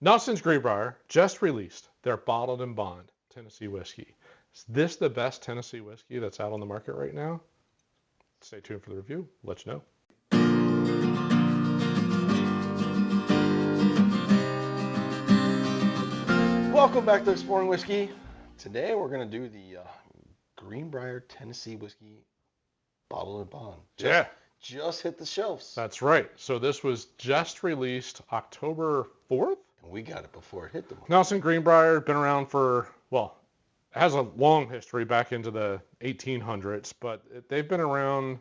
Nelson's Green Brier just released their bottled and bond Tennessee whiskey. Is this the best Tennessee whiskey that's out on the market right now? Stay tuned for the review. Let you know. Welcome back to Exploring Whiskey. Today we're going to do the Green Brier Tennessee Whiskey Bottled and Bond. Just hit the shelves. That's right. So this was just released October 4th. And we got it before it hit the market. Nelson Green Brier, been around for, well, has a long history back into the 1800s, but they've been around,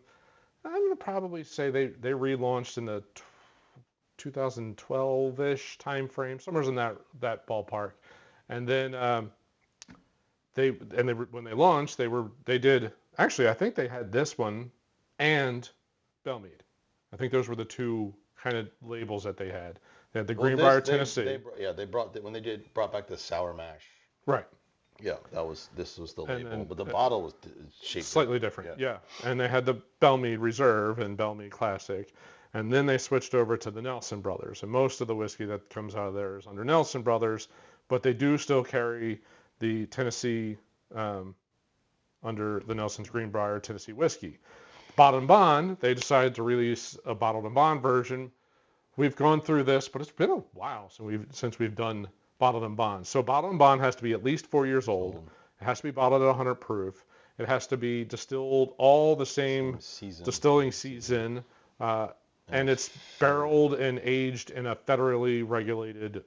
I'm going to probably say they relaunched in the 2012-ish time frame, somewhere in that ballpark. And then when they launched, they did, actually, I think they had this one and Bellmead. I think those were the two kind of labels that they had. They had the Green Brier Tennessee. They brought back the sour mash. Right. Yeah, this was the label, but the bottle was shaped slightly different. Yeah. And they had the Bellmead Reserve and Bellmead Classic, and then they switched over to the Nelson Brothers. And most of the whiskey that comes out of there is under Nelson Brothers, but they do still carry the Tennessee under the Nelson's Green Brier Tennessee whiskey. Bottled and Bond, they decided to release a bottled and bond version. We've gone through this, but it's been a while since we've done bottled and bond. So bottled and bond has to be at least 4 years old. It has to be bottled at 100 proof. It has to be distilled all the same distilling season, and it's barreled and aged in a federally regulated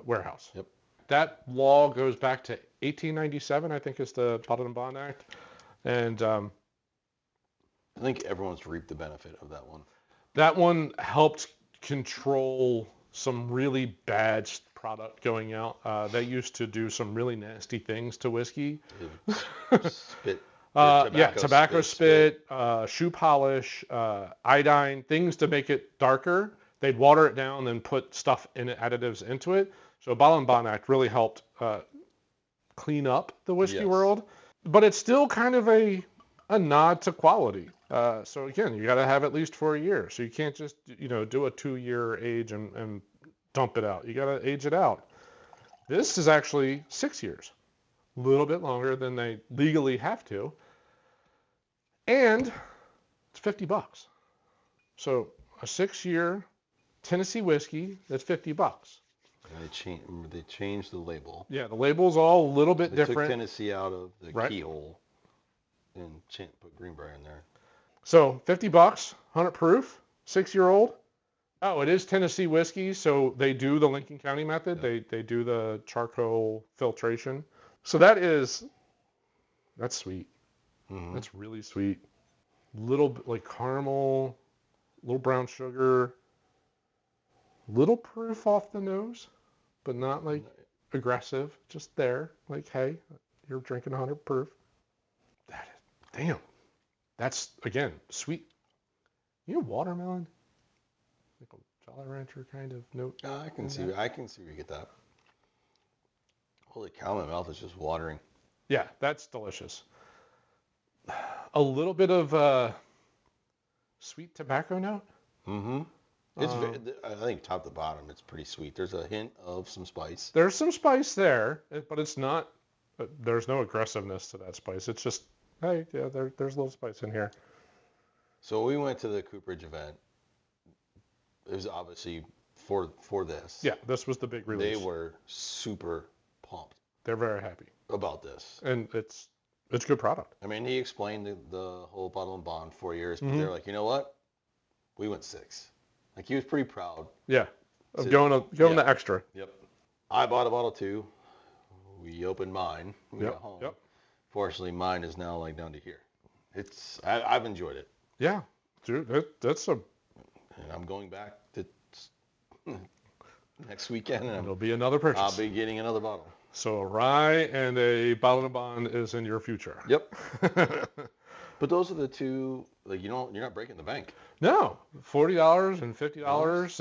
warehouse. Yep. That law goes back to 1897, I think, is the Bottled and Bond Act, and I think everyone's reaped the benefit of that one. That one helped control some really bad product going out. They used to do some really nasty things to whiskey. Spit. Tobacco spit, shoe polish, iodine, things to make it darker. They'd water it down and put stuff in it, additives into it. So Bottled and Bond Act really helped clean up the whiskey world. But it's still kind of a nod to quality. So again, you got to have at least 4 years. So you can't just do a 2-year age and dump it out. You got to age it out. This is actually 6 years, a little bit longer than they legally have to, and it's $50. So a 6-year Tennessee whiskey that's $50. And they changed the label. Yeah, the label's all a little bit different. They took Tennessee out of the keyhole and put Green Brier in there. So $50, 100 proof, 6-year-old. Oh, it is Tennessee whiskey, so they do the Lincoln County method. Yeah. They do the charcoal filtration. So that's sweet. Mm-hmm. That's really sweet. Little bit like caramel, little brown sugar, little proof off the nose, but not like aggressive. Just there, like, hey, you're drinking 100 proof. Damn. That's, again, sweet. Watermelon? Like a Jolly Rancher kind of note. I can see where you get that. Holy cow, my mouth is just watering. Yeah, that's delicious. A little bit of sweet tobacco note. Mm-hmm. I think top to bottom, it's pretty sweet. There's a hint of some spice. There's some spice there, but it's not, there's no aggressiveness to that spice. It's just, hey, yeah, there's a little spice in here. So we went to the Cooperage event. It was obviously for this. Yeah, this was the big release. They were super pumped. They're very happy about this. And it's a good product. I mean, he explained the whole bottle and bond 4 years, but they're like, you know what? We went 6. Like, he was pretty proud. Yeah, of going the extra. Yep. I bought a bottle too. We opened mine. We got home. Yep. Fortunately, mine is now like down to here. I've enjoyed it. Yeah, dude, that's a. And I'm going back to next weekend, and it'll be another purchase. I'll be getting another bottle. So a rye and a bottle and bond is in your future. Yep. But those are the two. Like, you're not breaking the bank. No, $40 and $50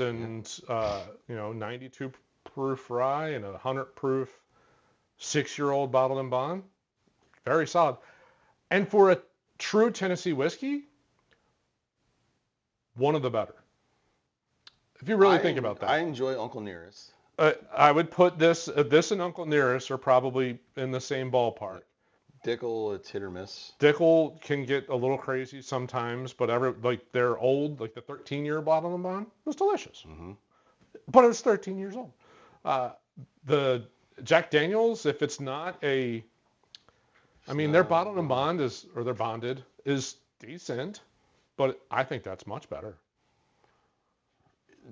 and 92 proof rye and 100 proof 6-year-old bottled and bond. Very solid. And for a true Tennessee whiskey, one of the better. If you really think about that. I enjoy Uncle Nearest. I would put this and Uncle Nearest are probably in the same ballpark. Dickel, it's hit or miss. Dickel can get a little crazy sometimes, but they're old, like the 13-year bottle and bond was delicious. Mm-hmm. But it was 13 years old. The Jack Daniels, if it's not their bottled and bond they're bonded is decent, but I think that's much better.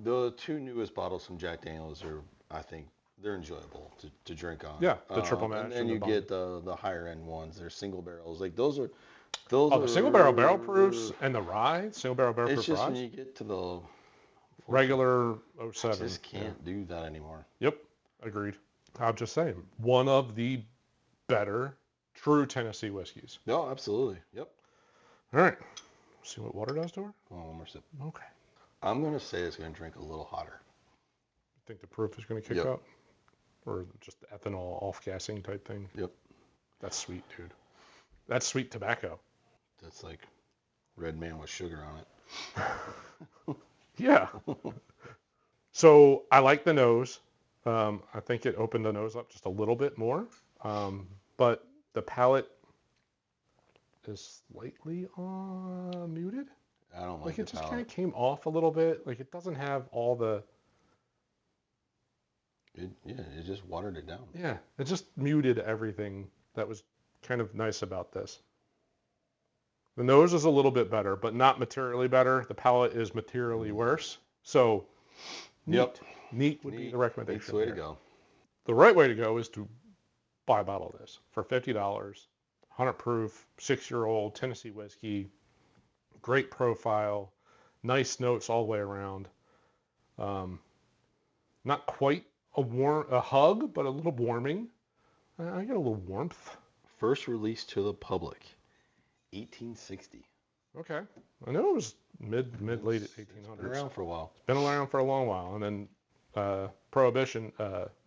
The two newest bottles from Jack Daniels I think they're enjoyable to drink on. Yeah, the triple mash. And then you get the higher end ones. They're single barrels. Like those are. The single barrel proofs and the rye, single barrel proof It's just rye. when you get to the regular 07. I just can't do that anymore. Yep, agreed. I'm just saying, one of the better true Tennessee whiskeys. No, absolutely. Yep. All right. See what water does to her? Oh, one more sip. Okay. I'm going to say it's going to drink a little hotter. Think the proof is going to kick Yep. up? Or just ethanol off-gassing type thing? Yep. That's sweet, dude. That's sweet tobacco. That's like Red Man with sugar on it. Yeah. So I like the nose. I think it opened the nose up just a little bit more. But the palate is slightly muted. I don't Like the it just palate. kind of came off a little bit. Like it doesn't have all the. It just watered it down. Yeah, it just muted everything that was kind of nice about this. The nose is a little bit better, but not materially better. The palate is materially worse. So, neat would be the recommendation. Neat's the way to go. The right way to go is to buy a bottle of this for $50, 100 proof, 6-year-old Tennessee whiskey, great profile, nice notes all the way around. Not quite a hug, but a little warming. I get a little warmth. First release to the public, 1860. Okay, I know it was late 1800s. It's been around for a while. It's been around for a long while, and then Prohibition.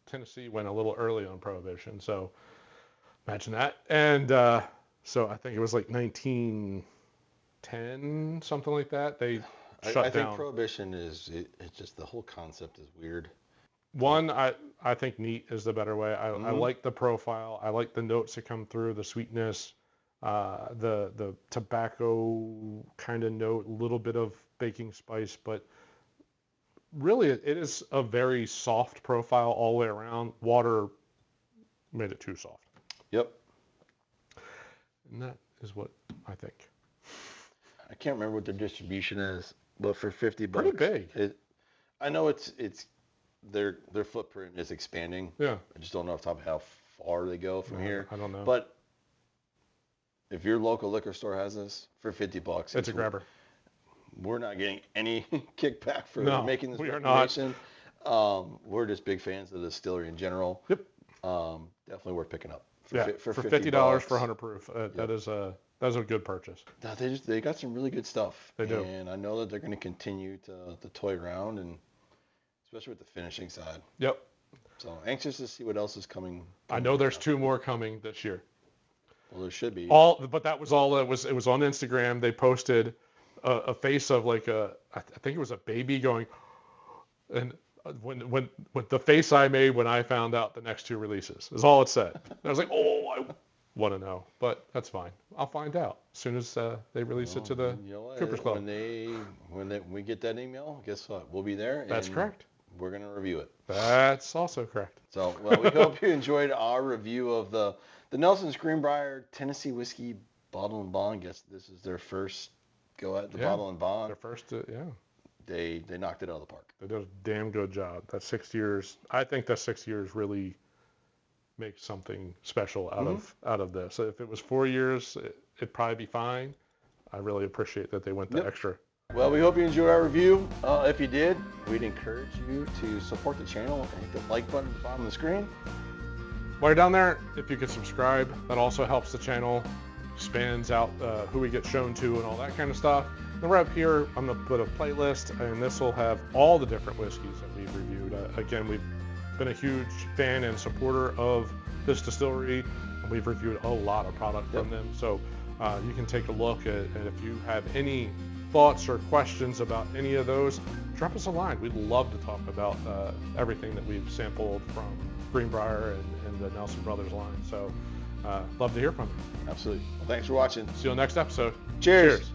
Tennessee went a little early on Prohibition, so imagine that. And so I think it was like 1910, something like that. They shut down. I think Prohibition it's just the whole concept is weird. One, I think neat is the better way. I like the profile. I like the notes that come through, the sweetness, the tobacco kind of note, a little bit of baking spice, but really it is a very soft profile all the way around. Water made it too soft. Yep. And that is what I think. I can't remember what their distribution is, but for $50, pretty big. I know it's their footprint is expanding. Yeah. I just don't know off the top of how far they go from here. I don't know. But if your local liquor store has this for $50, it's a grabber. We're not getting any kickback for making this recommendation. We are not. We're just big fans of the distillery in general. Yep. Definitely worth picking up. For $50 for 100 proof. That is a good purchase. No, they got some really good stuff. They do. And I know that they're going to continue to toy around, and especially with the finishing side. Yep. So anxious to see what else is coming. I know there's 2 more coming this year. Well, there should be. But that was all. It was on Instagram. They posted a face of like I think it was a baby going, and when the face I made when I found out the next 2 releases is all it said. And I was like, oh, I want to know, but that's fine. I'll find out as soon as they release it to the Cooper's Club. When we get that email, guess what? We'll be there. That's correct. We're going to review it. That's also correct. So, well, we hope you enjoyed our review of the Nelson's Green Brier Tennessee Whiskey Bottle and Bond. Guess this is their first go at the Bottle and Bond. Their first, They knocked it out of the park. They did a damn good job. That 6 years, I think that 6 years really makes something special out of this. If it was 4 years, it'd probably be fine. I really appreciate that they went the extra. Well, we hope you enjoyed our review. If you did, we'd encourage you to support the channel and hit the like button at the bottom of the screen. While you're down there, if you could subscribe, that also helps the channel, expands out who we get shown to and all that kind of stuff. And we're up here, I'm going to put a playlist, and this will have all the different whiskeys that we've reviewed. Again, we've been a huge fan and supporter of this distillery, and we've reviewed a lot of product from them. So you can take a look at, and if you have any thoughts or questions about any of those, drop us a line. We'd love to talk about everything that we've sampled from Green Brier and the Nelson Brothers line. So love to hear from you. Absolutely. Well, thanks for watching. See you on the next episode. Cheers.